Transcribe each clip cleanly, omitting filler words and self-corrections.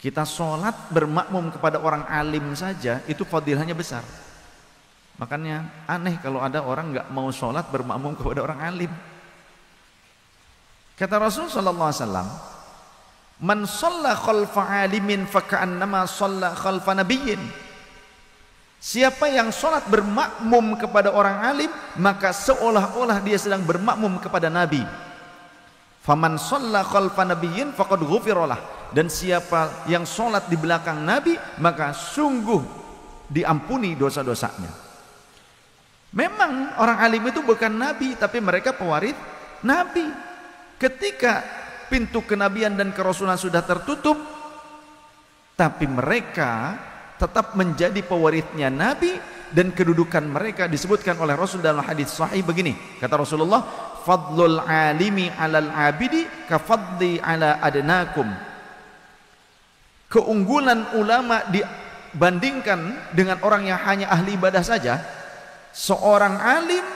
Kita sholat bermakmum kepada orang alim saja itu fadilahnya besar. Makanya aneh kalau ada orang nggak mau sholat bermakmum kepada orang alim. Kata Rasul sallallahu alaihi wasallam, "Man shalla khalfa alimin faka'annama shalla khalfa nabiyyin." Siapa yang sholat bermakmum kepada orang alim, maka seolah-olah dia sedang bermakmum kepada Nabi. Faman shalla khalfa nabiyyin faqad ghufira lah. Dan siapa yang sholat di belakang Nabi, maka sungguh diampuni dosa-dosanya. Memang orang alim itu bukan Nabi, tapi mereka pewaris Nabi. Ketika pintu kenabian dan kerasulan sudah tertutup, tapi mereka tetap menjadi pewarisnya Nabi, dan kedudukan mereka disebutkan oleh Rasul dalam hadis sahih begini, kata Rasulullah, fadlul alimi alal abidi kafadli ala adnakum. Keunggulan ulama dibandingkan dengan orang yang hanya ahli ibadah saja. Seorang alim,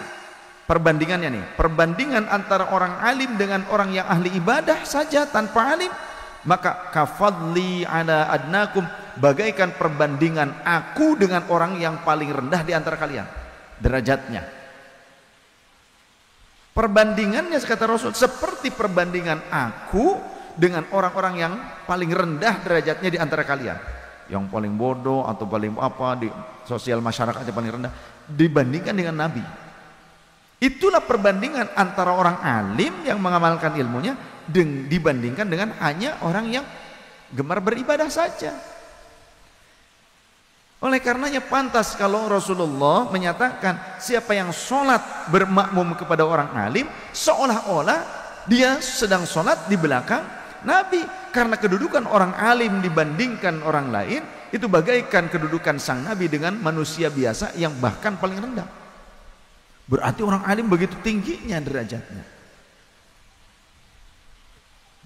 perbandingannya nih, perbandingan antara orang alim dengan orang yang ahli ibadah saja tanpa alim, maka kafadli ala adnakum, bagaikan perbandingan aku dengan orang yang paling rendah di antara kalian derajatnya. Perbandingannya kata Rasul seperti perbandingan aku dengan orang-orang yang paling rendah derajatnya di antara kalian, yang paling bodoh atau paling apa di sosial masyarakatnya paling rendah dibandingkan dengan Nabi. Itulah perbandingan antara orang alim yang mengamalkan ilmunya dibandingkan dengan hanya orang yang gemar beribadah saja. Oleh karenanya pantas kalau Rasulullah menyatakan siapa yang sholat bermakmum kepada orang alim, seolah-olah dia sedang sholat di belakang Nabi. Karena kedudukan orang alim dibandingkan orang lain itu bagaikan kedudukan sang Nabi dengan manusia biasa yang bahkan paling rendah. Berarti orang alim begitu tingginya derajatnya.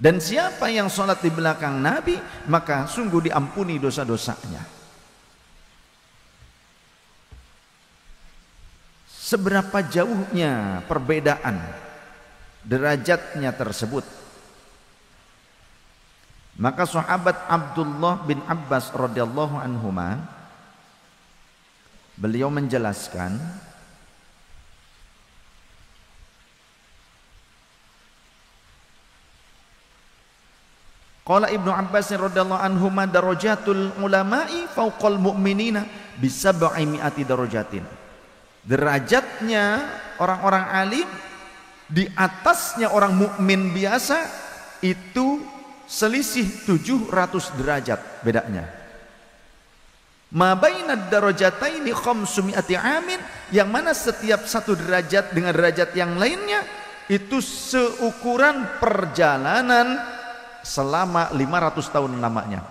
Dan siapa yang sholat di belakang Nabi, maka sungguh diampuni dosa-dosanya. Seberapa jauhnya perbedaan derajatnya tersebut, maka sahabat Abdullah bin Abbas radhiyallahu anhuma, beliau menjelaskan, qala Ibnu Abbas radhiyallahu anhuma darajatul ulama'i fawqal mu'minina bi 700 darajatin. Derajatnya orang-orang alim di atasnya orang mukmin biasa itu selisih 700 derajat bedanya. Ma bainad darajataini 500 amin, yang mana setiap satu derajat dengan derajat yang lainnya itu seukuran perjalanan selama 500 tahun lamanya.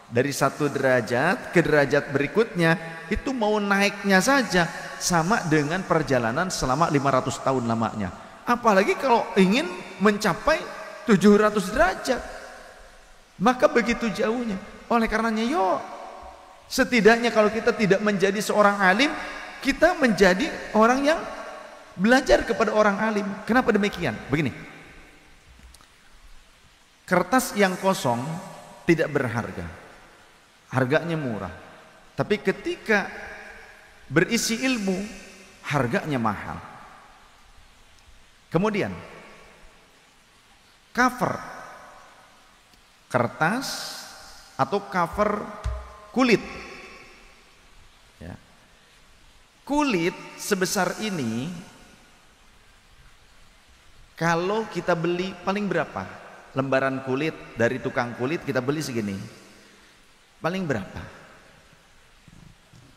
Dari satu derajat ke derajat berikutnya itu mau naiknya saja sama dengan perjalanan selama 500 tahun lamanya. Apalagi kalau ingin mencapai 700 derajat, maka begitu jauhnya. Oleh karenanya yuk, setidaknya kalau kita tidak menjadi seorang alim, kita menjadi orang yang belajar kepada orang alim. Kenapa demikian? Begini, kertas yang kosong tidak berharga, harganya murah. Tapi ketika berisi ilmu, harganya mahal. Kemudian cover kertas atau cover kulit, ya. Kulit sebesar ini kalau kita beli paling berapa? Lembaran kulit dari tukang kulit kita beli segini, paling berapa?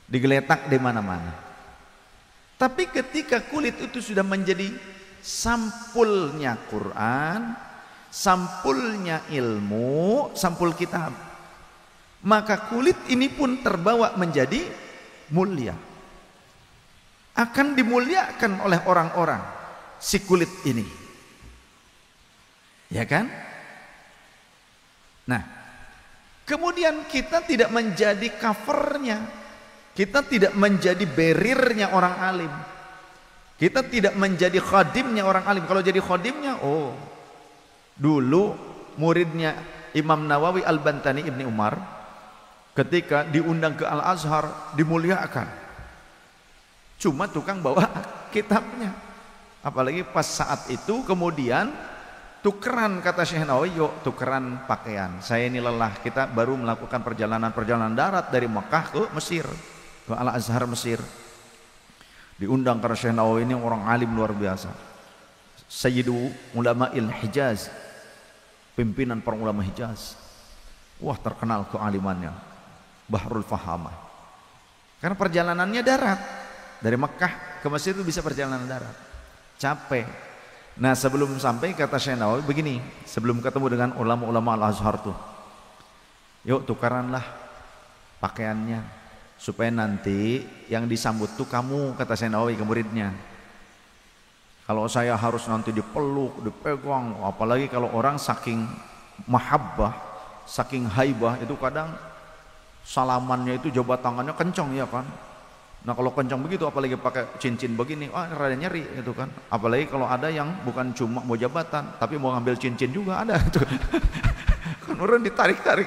Digeletak di mana-mana. Tapi ketika kulit itu sudah menjadi sampulnya Quran, sampulnya ilmu, sampul kitab, maka kulit ini pun terbawa menjadi mulia, akan dimuliakan oleh orang-orang si kulit ini, ya kan? Nah, kemudian kita tidak menjadi covernya, kita tidak menjadi barriernya orang alim, kita tidak menjadi khadimnya orang alim. Kalau jadi khadimnya, oh, dulu muridnya Imam Nawawi Al-Bantani Ibni Umar ketika diundang ke Al-Azhar dimuliakan, cuma tukang bawa kitabnya. Apalagi pas saat itu kemudian tukeran, kata Syekh Nawawi, yuk tukeran pakaian, saya ini lelah, kita baru melakukan perjalanan darat dari Mekah ke Mesir, ke Al-Azhar Mesir. Diundang karena Syekh Nawawi ini orang alim luar biasa, Sayyidu Ulama'il Hijaz, pimpinan para ulama Hijaz. Wah, terkenal kealimannya, Bahrul Fahamah. Karena perjalanannya darat, dari Mekah ke Mesir itu bisa perjalanan darat, capek. Nah, sebelum sampai, kata Syekh Nawawi begini, sebelum ketemu dengan ulama-ulama Al-Azhar tuh, yuk tukaranlah pakaiannya supaya nanti yang disambut tuh kamu, kata Syekh Nawawi ke muridnya. Kalau saya harus nanti dipeluk, dipegang, apalagi kalau orang saking mahabbah, saking haibah, itu kadang salamannya itu jabat tangannya kencang ya kan. Nah kalau kencang begitu, apalagi pakai cincin begini, rada nyeri itu kan. Apalagi kalau ada yang bukan cuma mau jabatan, tapi mau ngambil cincin juga ada itu. Kan orang ditarik-tarik.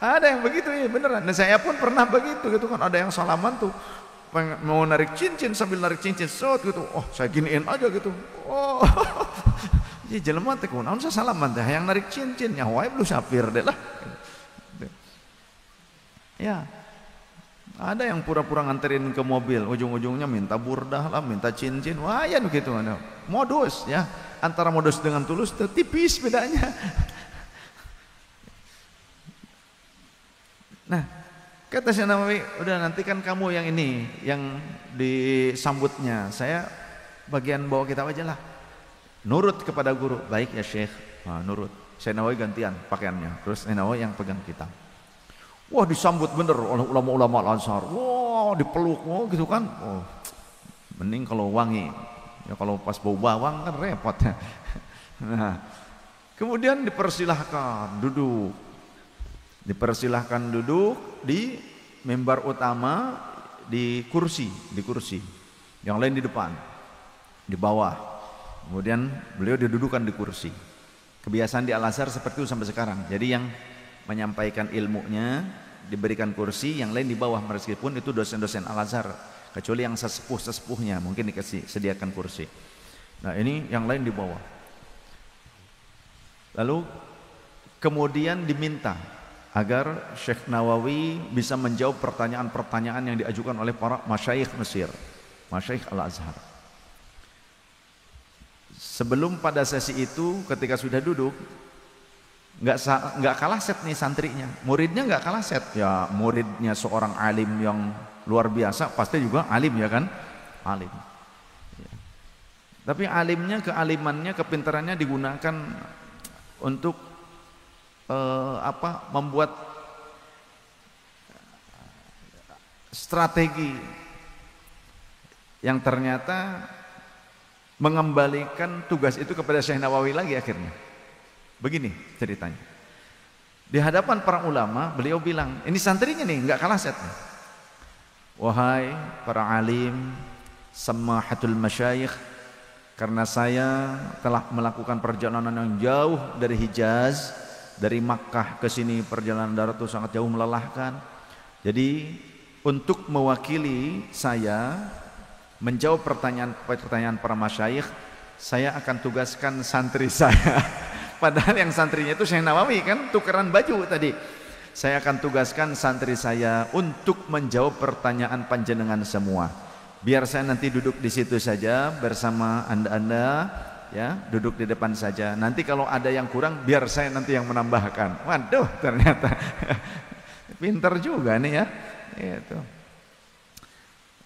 Ada yang begitu ya beneran. Nah saya pun pernah begitu gitu kan, ada yang salaman tuh mau narik cincin, sambil narik cincin shot gitu, oh saya giniin aja gitu, oh jadi jelema teh kunaon saya salaman teh yang narik cincin nya wae belum sapir deh lah. Ya ada yang pura-pura nganterin ke mobil, ujung-ujungnya minta burdah lah, minta cincin, wah ya begitu, modus ya, antara modus dengan tulus tipis bedanya. Nah kata Syekh Nawawi, udah nanti kan kamu yang ini, yang disambutnya, saya bagian bawa kitab aja lah. Nurut kepada guru, baik ya Syekh. Nah, nurut. Syekh Nawawi gantian pakaiannya, terus Syekh Nawawi yang pegang kitab. Wah disambut bener oleh ulama-ulama Al-Azhar. Wah dipeluk, wah gitu kan. Oh, mending kalau wangi. Ya kalau pas bau bawang kan repot. Nah, kemudian dipersilahkan duduk. Dipersilahkan duduk di mimbar utama, di kursi, yang lain di depan, di bawah. Kemudian beliau didudukan di kursi. Kebiasaan di Al-Azhar seperti itu sampai sekarang. Jadi yang menyampaikan ilmunya diberikan kursi, yang lain di bawah, meskipun itu dosen-dosen Al-Azhar, kecuali yang sesepuh-sesepuhnya mungkin dikasih sediakan kursi. Nah ini yang lain di bawah. Lalu kemudian diminta agar Syekh Nawawi bisa menjawab pertanyaan-pertanyaan yang diajukan oleh para masyayikh Mesir, masyayikh Al-Azhar. Sebelum pada sesi itu, ketika sudah duduk, nggak kalah set nih santrinya, muridnya nggak kalah set. Ya muridnya seorang alim yang luar biasa, pasti juga alim ya kan, alim. Ya. Tapi alimnya, kealimannya, kepintarannya digunakan untuk membuat strategi yang ternyata mengembalikan tugas itu kepada Syekh Nawawi lagi akhirnya. Begini ceritanya. Di hadapan para ulama beliau bilang, ini santrinya nih nggak kalah setnya. Wahai para alim, samahatul masyayikh, karena saya telah melakukan perjalanan yang jauh dari Hijaz, dari Makkah ke sini, perjalanan darat itu sangat jauh, melelahkan. Jadi untuk mewakili saya menjawab pertanyaan para masyayikh, saya akan tugaskan santri saya. Padahal yang santrinya itu Syekh Nawawi kan, tukeran baju tadi. Saya akan tugaskan santri saya untuk menjawab pertanyaan panjenengan semua. Biar saya nanti duduk di situ saja bersama anda-anda, ya, duduk di depan saja. Nanti kalau ada yang kurang, biar saya nanti yang menambahkan. Waduh, ternyata pintar juga nih ya. Itu.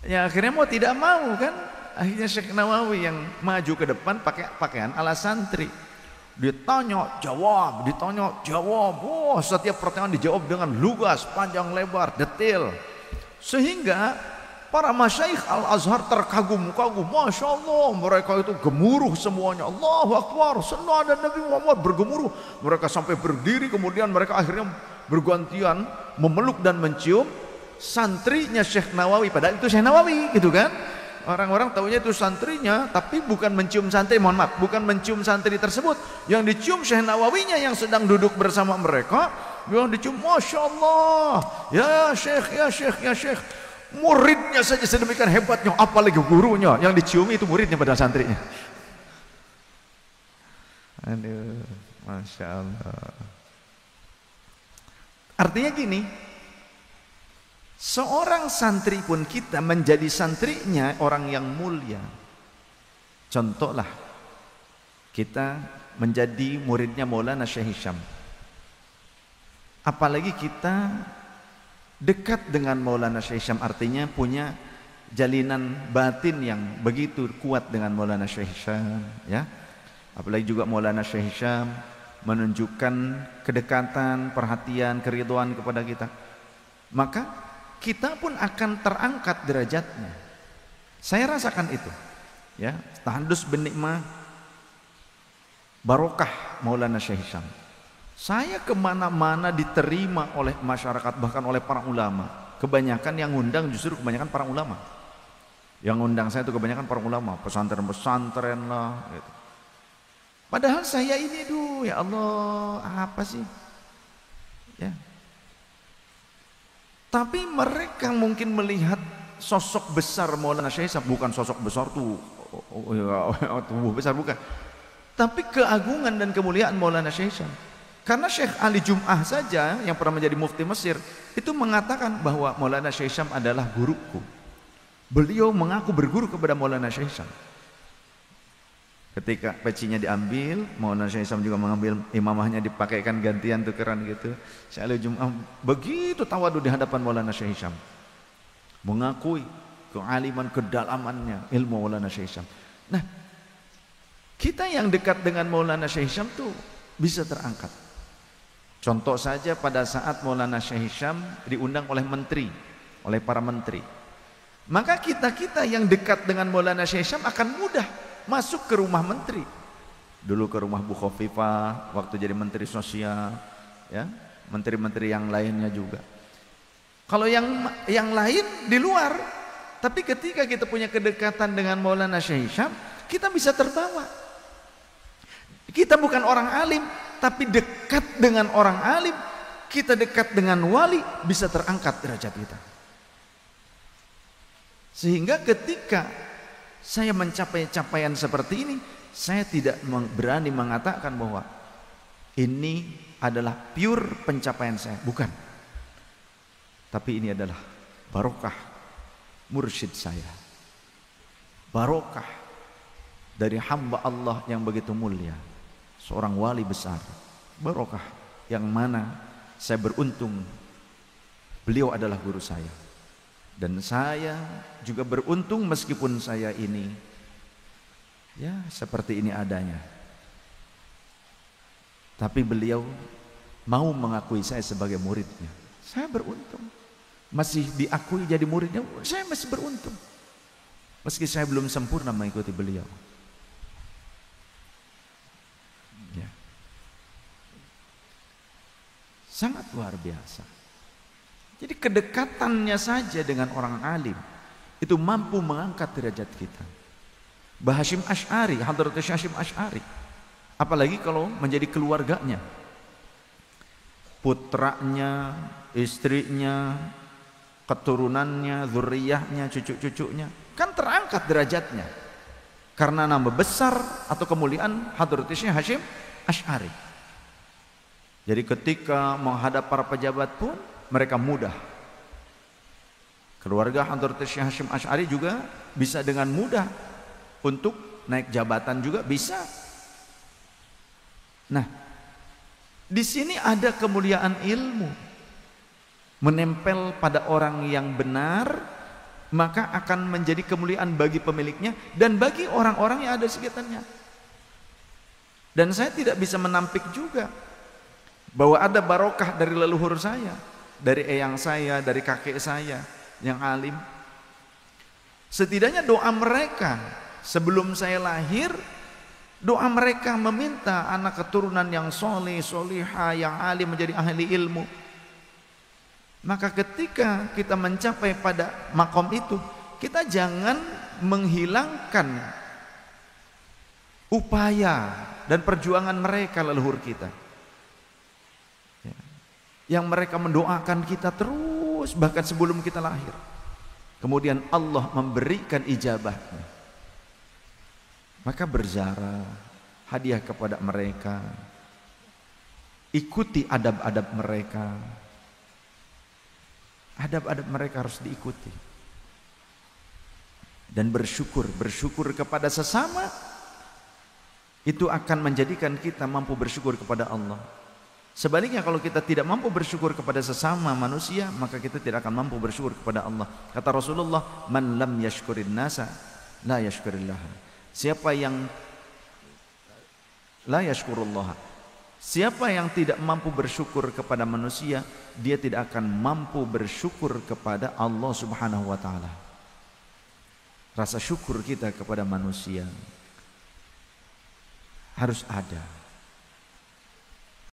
Ya akhirnya mau tidak mau kan, akhirnya Syekh Nawawi yang maju ke depan pakai pakaian ala santri. Ditanya jawab, ditanya jawab. Wah, setiap pertanyaan dijawab dengan lugas, panjang lebar, detail. Sehingga para masyayikh Al-Azhar terkagum-kagum. Masya Allah, mereka itu gemuruh semuanya. Allahu Akbar, senada Nabi Muhammad bergemuruh. Mereka sampai berdiri, kemudian mereka akhirnya bergantian memeluk dan mencium santrinya Syekh Nawawi. Padahal itu Syekh Nawawi gitu kan. Orang-orang taunya itu santrinya, tapi bukan mencium santri, mohon maaf, bukan mencium santri tersebut. Yang dicium Syekh Nawawinya yang sedang duduk bersama mereka. Yang dicium, Masya Allah, ya Syekh, ya Syekh, ya Syekh. Muridnya saja sedemikian hebatnya, apalagi gurunya. Yang dicium itu muridnya pada santrinya. Aduh, Masya Allah. Artinya gini, seorang santri pun kita menjadi santrinya orang yang mulia. Contohlah, kita menjadi muridnya Maulana Syekh Hisham. Apalagi kita dekat dengan Maulana Syekh Hisham, artinya punya jalinan batin yang begitu kuat dengan Maulana Syekh Hisham, ya. Apalagi juga Maulana Syekh Hisham menunjukkan kedekatan, perhatian, keridhaan kepada kita. Maka kita pun akan terangkat derajatnya. Saya rasakan itu, ya. Tahandus bin Nikmah, barokah Maulana Syekh Hisham. Saya kemana-mana diterima oleh masyarakat, bahkan oleh para ulama. Kebanyakan yang ngundang justru kebanyakan para ulama. Yang ngundang saya itu kebanyakan para ulama, pesantren-pesantren lah, gitu. Padahal saya ini, ya Allah, apa sih? Ya. Tapi mereka mungkin melihat sosok besar Maulana Syekh Hisham, bukan sosok besar tuh, tubuh besar, bukan. Tapi keagungan dan kemuliaan Maulana Syekh Hisham. Karena Syekh Ali Jum'ah saja yang pernah menjadi mufti Mesir itu mengatakan bahwa Maulana Syekh Hisham adalah guruku. Beliau mengaku berguru kepada Maulana Syekh Hisham. Ketika pecinya diambil, Maulana Syekh Hisham juga mengambil imamahnya, dipakaikan gantian tukeran gitu. Syekh Ali Jum'ah begitu tawadu di hadapan Maulana Syekh Hisham, mengakui kealiman, kedalamannya ilmu Maulana Syekh Hisham. Nah, kita yang dekat dengan Maulana Syekh Hisham tuh bisa terangkat. Contoh saja pada saat Maulana Syekh Hisham diundang oleh menteri, oleh para menteri. Maka kita-kita yang dekat dengan Maulana Syekh Hisham akan mudah masuk ke rumah menteri. Dulu ke rumah Bu Khofifah waktu jadi menteri sosial, ya, menteri-menteri yang lainnya juga. Kalau yang lain di luar, tapi ketika kita punya kedekatan dengan Maulana Syekh Hisham, kita bisa terbawa. Kita bukan orang alim, tapi dekat dengan orang alim, kita dekat dengan wali, bisa terangkat derajat kita. Sehingga ketika saya mencapai capaian seperti ini, saya tidak berani mengatakan bahwa ini adalah pure pencapaian saya, bukan. Tapi ini adalah barokah mursyid saya, barokah dari hamba Allah yang begitu mulia, seorang wali besar, barokah yang mana saya beruntung beliau adalah guru saya. Dan saya juga beruntung meskipun saya ini ya seperti ini adanya, tapi beliau mau mengakui saya sebagai muridnya. Saya beruntung masih diakui jadi muridnya. Saya masih beruntung meski saya belum sempurna mengikuti beliau, ya. Sangat luar biasa. Jadi kedekatannya saja dengan orang alim itu mampu mengangkat derajat kita. Mbah Hasyim Asy'ari, Hadrat Syekh Hasyim Asy'ari, apalagi kalau menjadi keluarganya, putranya, istrinya, keturunannya, zuriyahnya, cucu-cucunya, kan terangkat derajatnya karena nama besar atau kemuliaan Hadrat Syekh Hasyim Asy'ari. Jadi ketika menghadap para pejabat pun mereka mudah. Keluarga Hadrat Syekh Hasyim Asy'ari juga bisa dengan mudah untuk naik jabatan juga bisa. Nah, di sini ada kemuliaan ilmu menempel pada orang yang benar, maka akan menjadi kemuliaan bagi pemiliknya dan bagi orang-orang yang ada di sekitarnya. Dan saya tidak bisa menampik juga bahwa ada barokah dari leluhur saya, dari eyang saya, dari kakek saya yang alim. Setidaknya doa mereka sebelum saya lahir, doa mereka meminta anak keturunan yang soleh, solihah, yang alim menjadi ahli ilmu. Maka ketika kita mencapai pada makom itu, kita jangan menghilangkan upaya dan perjuangan mereka leluhur kita, yang mereka mendoakan kita terus bahkan sebelum kita lahir. Kemudian Allah memberikan ijabahnya, maka berziarah, hadiah kepada mereka, ikuti adab-adab mereka. Adab-adab mereka harus diikuti. Dan bersyukur kepada sesama, itu akan menjadikan kita mampu bersyukur kepada Allah. Sebaliknya kalau kita tidak mampu bersyukur kepada sesama manusia, maka kita tidak akan mampu bersyukur kepada Allah. Kata Rasulullah, man lam yashkurin nasa la yashkurillah. Siapa yang la yashkurullah, siapa yang tidak mampu bersyukur kepada manusia, dia tidak akan mampu bersyukur kepada Allah Subhanahu wa taala. Rasa syukur kita kepada manusia harus ada.